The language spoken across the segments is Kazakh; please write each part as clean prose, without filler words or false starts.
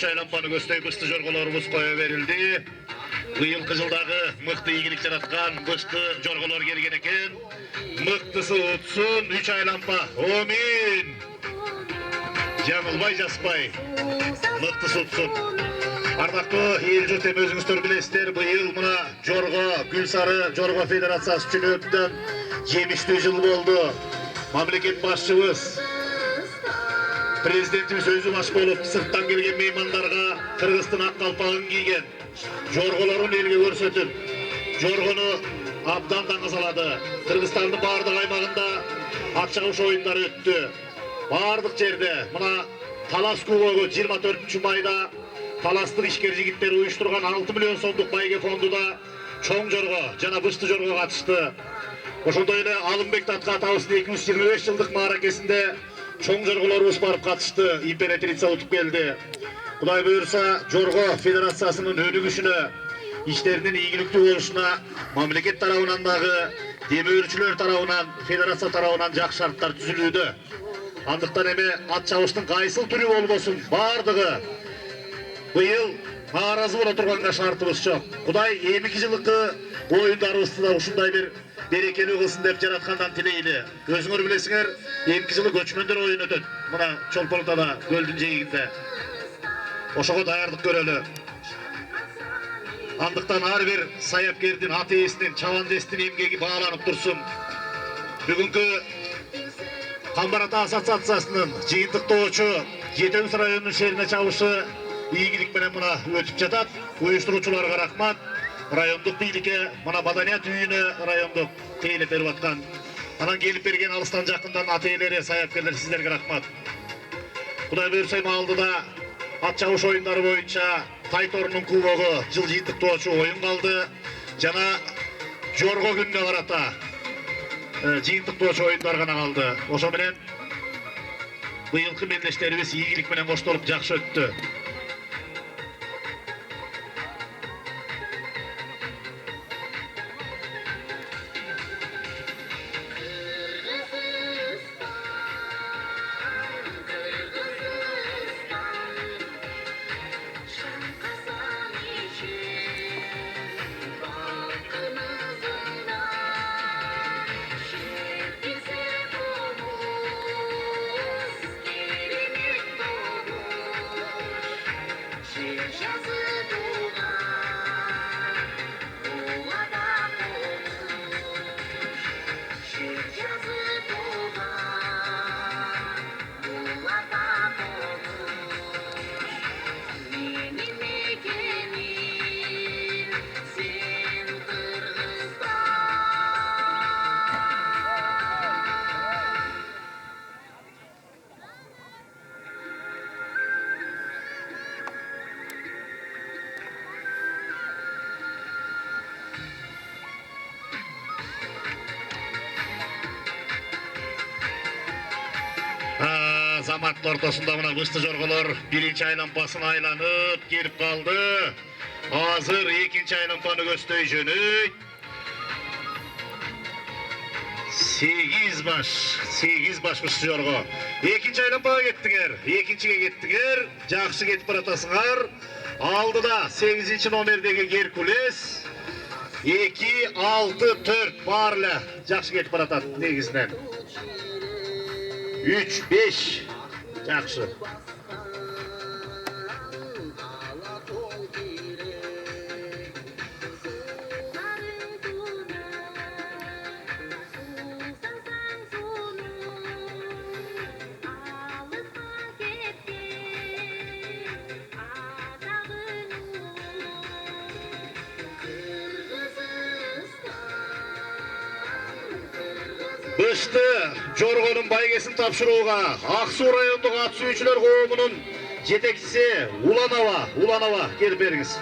3 aylanpanı göstey bıştı jorgolarımız koya verildi. Bu yılkı жылдағы mıktı iyilik yaratkan bıştı jorgolar gelgen eken. Mıktısı utsun 3 aylanpa. Amin. Жаңылбай Жаспай. Mıktısı utsun. Ардактуу эл журт эми өзүңүздөр билесиздер, быйыл мына Жорго Гүлсары Жорго Федерациясы үчүн өтүп жемиштүү жыл болду. Мамлекет башчыбыз президентибиз өзү баш болуп сырттан келген меймандарга Кыргыздын ак калпагын кийген жорголорун элге көрсөтүп, жоргону абдан даңазалады. Кыргызстандын бардык аймагында ат чабыш оюндары өттү. Бардык жерде мына Талас кубогу 24-майда Таластык ишкер жигиттери уюштурган 6 миллион сомдук байге фондуда чоң жорго жана бышты жорго катышты. Ошондой эле Алымбек Татка атабыздын 225 жылдык мааракесинде чоң жорголорубуз барып катышты. Императрица утуп келди. Кудай буйрса, Жорго Федерациясынын өнүгүшүнө, иштеринин ийгиликтүү болушуна мамлекет тарабынан дагы, демөөрчүлөр тарабынан, федерация тарабынан жакшы шарттар түзүлүүдө. Андыктан эми ат чабыштын кайсыл түрү болбосун бардыгы быйыл нааразы боло турганга шартыбыз жок. Кудай эмики жылкы оюндарыбызды да ушундай бир берекелүү кылсын деп жараткандан тилейли. Өзүңөр билесиңер, эмики жылы көчмөндөр оюну өтөт. Мына Чолпонтада көлдүн жээгинде. Ошого даярдык көрөлү. Андыктан ар бир саяпкердин, ат ээсинин, чабандестин эмгеги бааланып турсун. Бүгүнкү Камбар ата ассоциациясынын жыйынтыктоочу Жетөбүз районунун шерине чабышы ийгилик менен мына өтүп жатат. Уюштуруучуларга рахмат. Райондук бийликке, мына маданият үйүнө райондук тейлеп берип аткан. Анан келип берген алыстан жакындан ата ээлери, саяпкерлер сиздерге рахмат. Кудай буйрса алдыда ат чабыш оюндары боюнча Тайторунун кубогу жыл жыйынтыктоочу оюн калды. Жана Жорго күнүнө карата жыйынтыктоочу оюндар гана калды. Ошо менен быйылкы мелдештерибиз ийгилик менен коштолуп жакшы өттү. Заматтын ортосунда мына бышты жорголор биринчи айлампасын айланып келип калды. Азыр экинчи айлампаны көздөй жөнөйт. 8 баш бышты жорго. Экинчи айлампага кеттиңер, экинчиге кеттиңер. Жакшы кетип баратасыңар. Алдыда 8-чи номердеги Геркулес 2-6-4 бар эле жакшы кетип баратат негизинен. 3-5 Жақшы. Бышты Жоргонун байгесин тапшырууга Ак Суу райондук ат сүйүүчүлөр коомунун жетекчиси Уланова келип бериңиз.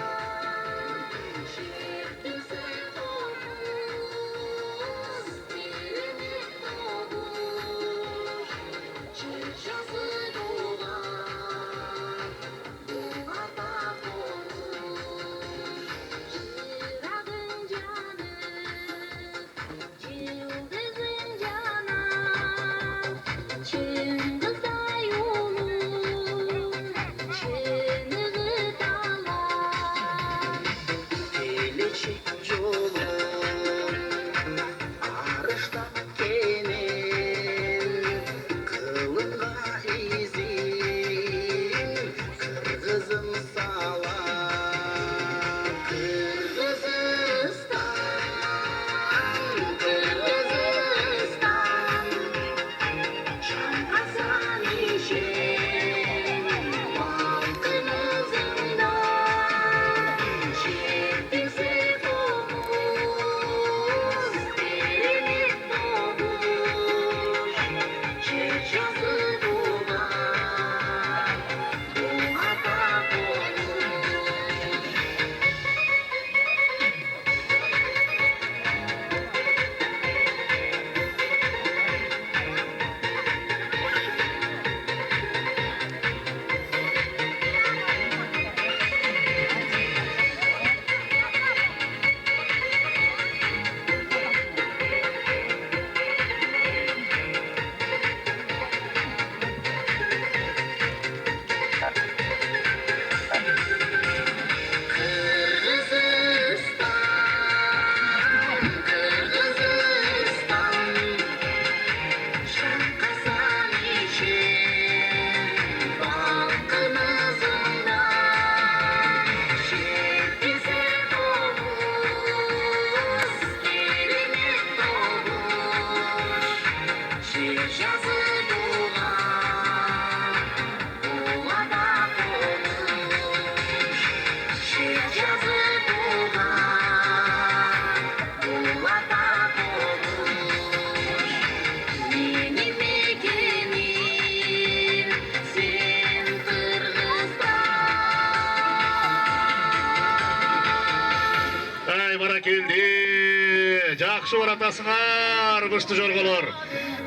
Жақшы баратасыңар, бышты жорғалар.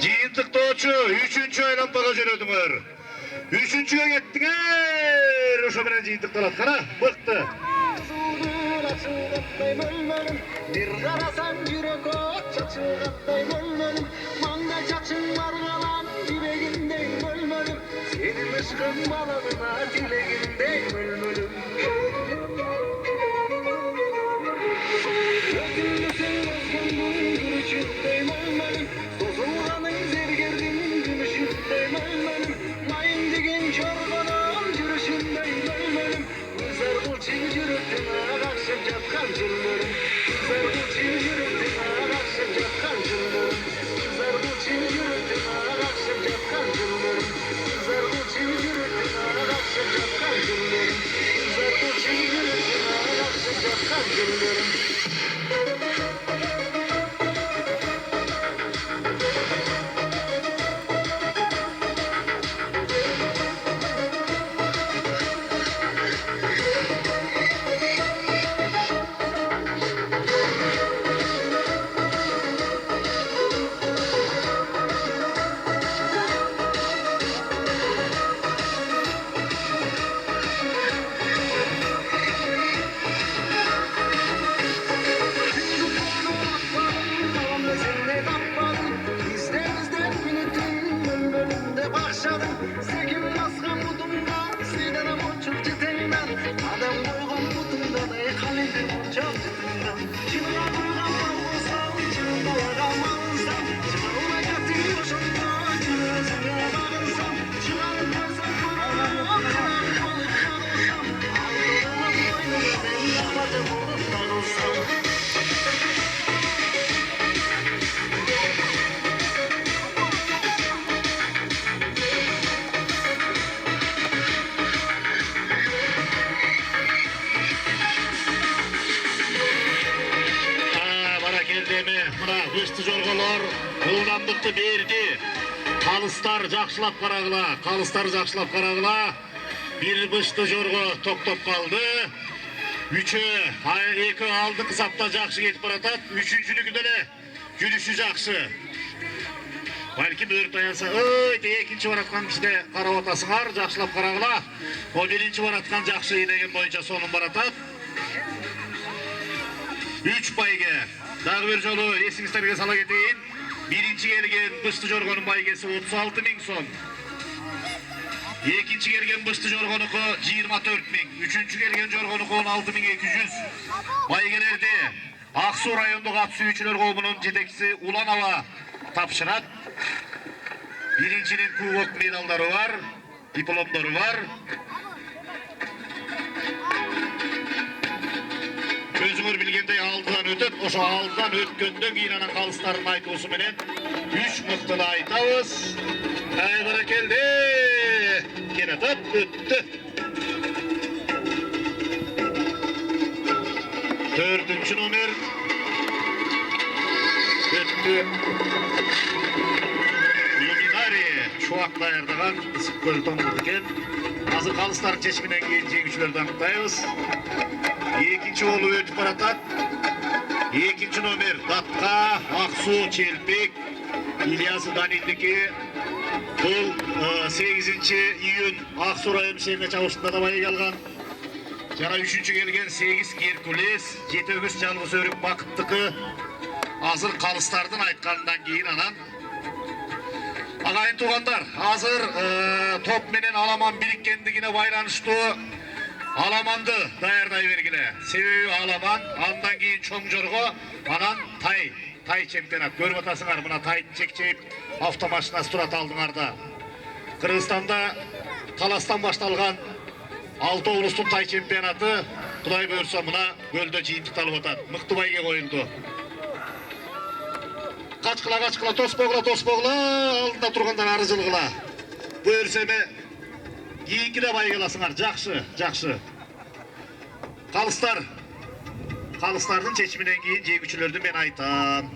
Жиынтықтоочу 3-чү айланбаға жөнөдүңөр. 3-чүгө кеттиңер. Ошо менен жыйынтыкталат. Кара, мыкты. Bir karasan yürek ot çatırgatтай bölmedim. Manda çatın margalan yüreğimden bölmedim. Senin ışkın balığına dileğimden bölmedim. Ödüllü sen özgündün gülüşünden bölmedim. Tozulganın zergerdiğinin gülüşünden bölmedim. Mayın degen çorganın yürüyüşünden bölmedim. Güzel kılçın yürüttün ağaksın yatkan cırlarım. Güzel kılçın yürüttün ağaksın yatkan cırlarım. Güzel kılçın yürüttün ağaksın yatkan cırlarım. Güzel kılçın yürüttün ağaksın yatkan cırlarım. Güzel kılçın yürüttün ağaksın yatkan cırlarım. Бышты жорғалар ылғамдықты берді. Қалыстар жақшылап қарағыла. Bir бышты жорғы тоқтап қалды. 2 алдыңғы сапта жақшы кетіп баратат. 3-чүнүгү деле жүрүшү жақшы. Балки бөрт аянса, екінші баратқан кишиде карап атасыңар, жақшылап қарағыла. О биринчи баратқан жақшы деген боюнча сонун баратат. 3 байге. Дагы бир жолу эсиңиздерге сала кетейин. Биринчи келген бышты жоргонун байгеси 36 000 сом. Экинчи келген бышты жоргонуку 24 000. Үчүнчү келген жоргонуку 16 200. Байгелерди Ак Суу райондук ат сүйүүчүлөр коомунун жетекчиси Уланова тапшырат. Биринчинин кубок медалдары бар, дипломдору бар. Өзүңөр билгендей алдыдан өтөт. Ошо алдыдан өткөндөн кийин анан калыстардын айтуусу менен 3 мыктыны айтабыз. Баракелди. Келатат, өттү. 4-чү номер өттү. Люминари чубак даярдаган Ысыккөл томдук экен. Азыр калыстардын чечиминен кийин жеңүүчүлөрдү аныктайбыз. Экинчи болуп өтүп баратат. 2-чү номер Датка Ак Суу Челпек Ильяс Данилдики. Бул 8 июнь Ак Суу район шаарына чабышында да байга алган. Жана 3-чү келген 8 Геркулес, 7 жалгыз өрүк бакыттыкы. Азыр калыстардын айтканынан кийин анан агайын туугандар, азыр топ менен аламан бириккендигине байланыштуу аламанды даярдай бергиле. Себеби аламан, андан кийин чоң жорго, анан тай чемпионат. Көрүп атасыңар, мына тай чекчейип автомашинасы турат алдыңарда. Кыргызстанда таластан башталган 6 облустун тай чемпионаты Кудай буйрса мына көлдө жыйынтыкталып атат. Мыкты байге коюлду. Качкыла, тоспогула, алдында тургандар ары жылгыла. Буйрсеме кийинки да байге аласыңар. Жакшы. Калыстардын чечиминен кийин жеңүүчүлөрдү мен айтам.